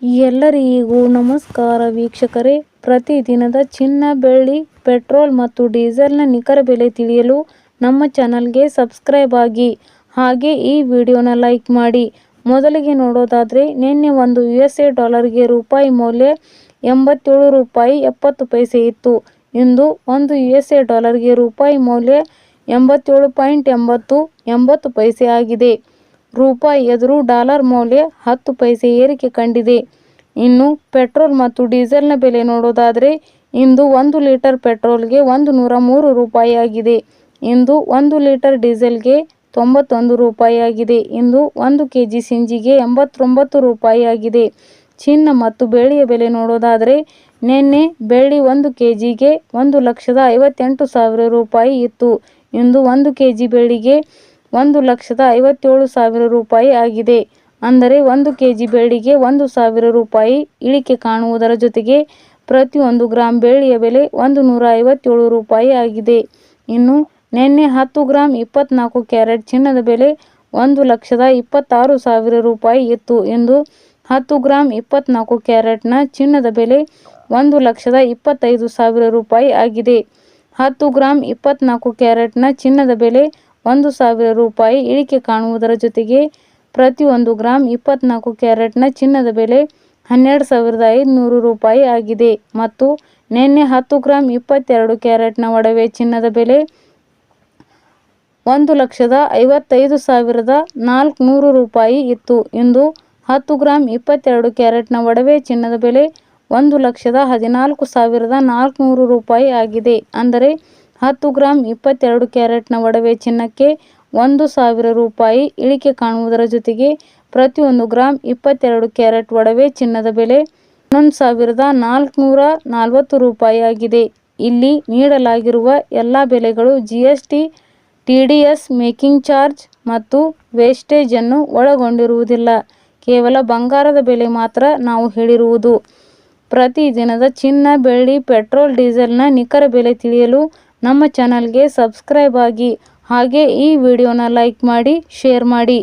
ಎಲ್ಲರಿಗೂ ನಮಸ್ಕಾರ ವೀಕ್ಷಕರೇ. ಪ್ರತಿದಿನದ ಚಿನ್ನ, ಬೆಳ್ಳಿ, ಪೆಟ್ರೋಲ್ ಮತ್ತು ಡೀಸೆಲ್ನ ನಿಖರ ಬೆಲೆ ತಿಳಿಯಲು ನಮ್ಮ ಚಾನಲ್ಗೆ ಸಬ್ಸ್ಕ್ರೈಬ್ ಆಗಿ, ಹಾಗೆ ಈ ವಿಡಿಯೋನ ಲೈಕ್ ಮಾಡಿ. ಮೊದಲಿಗೆ ನೋಡೋದಾದರೆ, ನಿನ್ನೆ ಒಂದು USA ಡಾಲರ್ಗೆ ರೂಪಾಯಿ ಮೌಲ್ಯ 87 ರೂಪಾಯಿ 70 ಪೈಸೆ ಇತ್ತು. ಇಂದು ಒಂದು USA ಡಾಲರ್ಗೆ ರೂಪಾಯಿ ಮೌಲ್ಯ 87.80 ಪೈಸೆ ಆಗಿದೆ. ರೂಪಾಯಿ ಎದುರು ಡಾಲರ್ ಮೌಲ್ಯ 10 ಪೈಸೆ ಏರಿಕೆ ಕಂಡಿದೆ. ಇನ್ನು ಪೆಟ್ರೋಲ್ ಮತ್ತು ಡೀಸೆಲ್ನ ಬೆಲೆ ನೋಡೋದಾದರೆ, ಇಂದು 1 ಲೀಟರ್ ಪೆಟ್ರೋಲ್ಗೆ 103 ರೂಪಾಯಿ ಆಗಿದೆ. ಇಂದು 1 ಲೀಟರ್ ಡೀಸೆಲ್ಗೆ 91 ರೂಪಾಯಿ ಆಗಿದೆ. ಇಂದು 1 ಕೆಜಿ ಸಿಂಜಿಗೆ 89 ರೂಪಾಯಿ ಆಗಿದೆ. ಚಿನ್ನ ಮತ್ತು ಬೆಳ್ಳಿಯ ಬೆಲೆ ನೋಡೋದಾದರೆ, ನಿನ್ನೆ ಬೆಳ್ಳಿ 1 ಕೆಜಿಗೆ 1,58,000 ರೂಪಾಯಿ ಇತ್ತು. ಇಂದು 1 ಕೆಜಿ ಬೆಳ್ಳಿಗೆ 1,57,000 ರೂಪಾಯಿ ಆಗಿದೆ. ಅಂದರೆ 1 ಕೆಜಿ ಬೆಳ್ಳಿಗೆ 1,000 ರೂಪಾಯಿ ಇಳಿಕೆ ಕಾಣುವುದರ ಜೊತೆಗೆ ಪ್ರತಿ 1 ಗ್ರಾಂ ಬೆಳ್ಳಿಯ ಬೆಲೆ 157 ರೂಪಾಯಿ ಆಗಿದೆ. ಇನ್ನು ನಿನ್ನೆ 10 ಗ್ರಾಂ 24 ಕ್ಯಾರೆಟ್ ಚಿನ್ನದ ಬೆಲೆ 1,26,000 ರೂಪಾಯಿ ಇತ್ತು. ಇಂದು 10 ಗ್ರಾಂ 24 ಕ್ಯಾರೆಟ್ನ ಚಿನ್ನದ ಬೆಲೆ 1,25,000 ರೂಪಾಯಿ ಆಗಿದೆ. 10 ಗ್ರಾಂ 24 ಕ್ಯಾರೆಟ್ನ ಚಿನ್ನದ ಬೆಲೆ 1,000 ರೂಪಾಯಿ ಇಳಿಕೆ ಕಾಣುವುದರ ಜೊತೆಗೆ ಪ್ರತಿ 1 ಗ್ರಾಂ 24 ಕ್ಯಾರೆಟ್ನ ಚಿನ್ನದ ಬೆಲೆ 12,500 ರೂಪಾಯಿ ಆಗಿದೆ. ಮತ್ತು ನಿನ್ನೆ 10 ಗ್ರಾಂ 22 ಕ್ಯಾರೆಟ್ನ ಒಡವೆ ಚಿನ್ನದ ಬೆಲೆ 1,55,400 ರೂಪಾಯಿ ಇತ್ತು. ಇಂದು 10 ಗ್ರಾಂ 22 ಕ್ಯಾರೆಟ್ನ ಒಡವೆ ಚಿನ್ನದ ಬೆಲೆ 1,14,400 ರೂಪಾಯಿ ಆಗಿದೆ. ಅಂದರೆ 10 ಗ್ರಾಂ 22 ಕ್ಯಾರೆಟ್ನ ಒಡವೆ ಚಿನ್ನಕ್ಕೆ 1,000 ರೂಪಾಯಿ ಇಳಿಕೆ ಕಾಣುವುದರ ಜೊತೆಗೆ ಪ್ರತಿ 1 ಗ್ರಾಂ 22 ಕ್ಯಾರೆಟ್ ಒಡವೆ ಚಿನ್ನದ ಬೆಲೆ 11,440 ರೂಪಾಯಿ ಆಗಿದೆ. ಇಲ್ಲಿ ನೀಡಲಾಗಿರುವ ಎಲ್ಲ ಬೆಲೆಗಳು GST, TDS, ಮೇಕಿಂಗ್ ಚಾರ್ಜ್ ಮತ್ತು ವೇಸ್ಟೇಜ್ ಅನ್ನು ಒಳಗೊಂಡಿರುವುದಿಲ್ಲ. ಕೇವಲ ಬಂಗಾರದ ಬೆಲೆ ಮಾತ್ರ ನಾವು ಹೇಳಿರುವುದು. ಪ್ರತಿದಿನದ ಚಿನ್ನ, ಬೆಳ್ಳಿ, ಪೆಟ್ರೋಲ್, ಡೀಸೆಲ್ನ ನಿಖರ ಬೆಲೆ ತಿಳಿಯಲು ನಮ್ಮ ಚಾನಲ್ಗೆ ಸಬ್ಸ್ಕ್ರೈಬ್ ಆಗಿ, ಹಾಗೆ ಈ ವಿಡಿಯೋನ ಲೈಕ್ ಮಾಡಿ, ಶೇರ್ ಮಾಡಿ.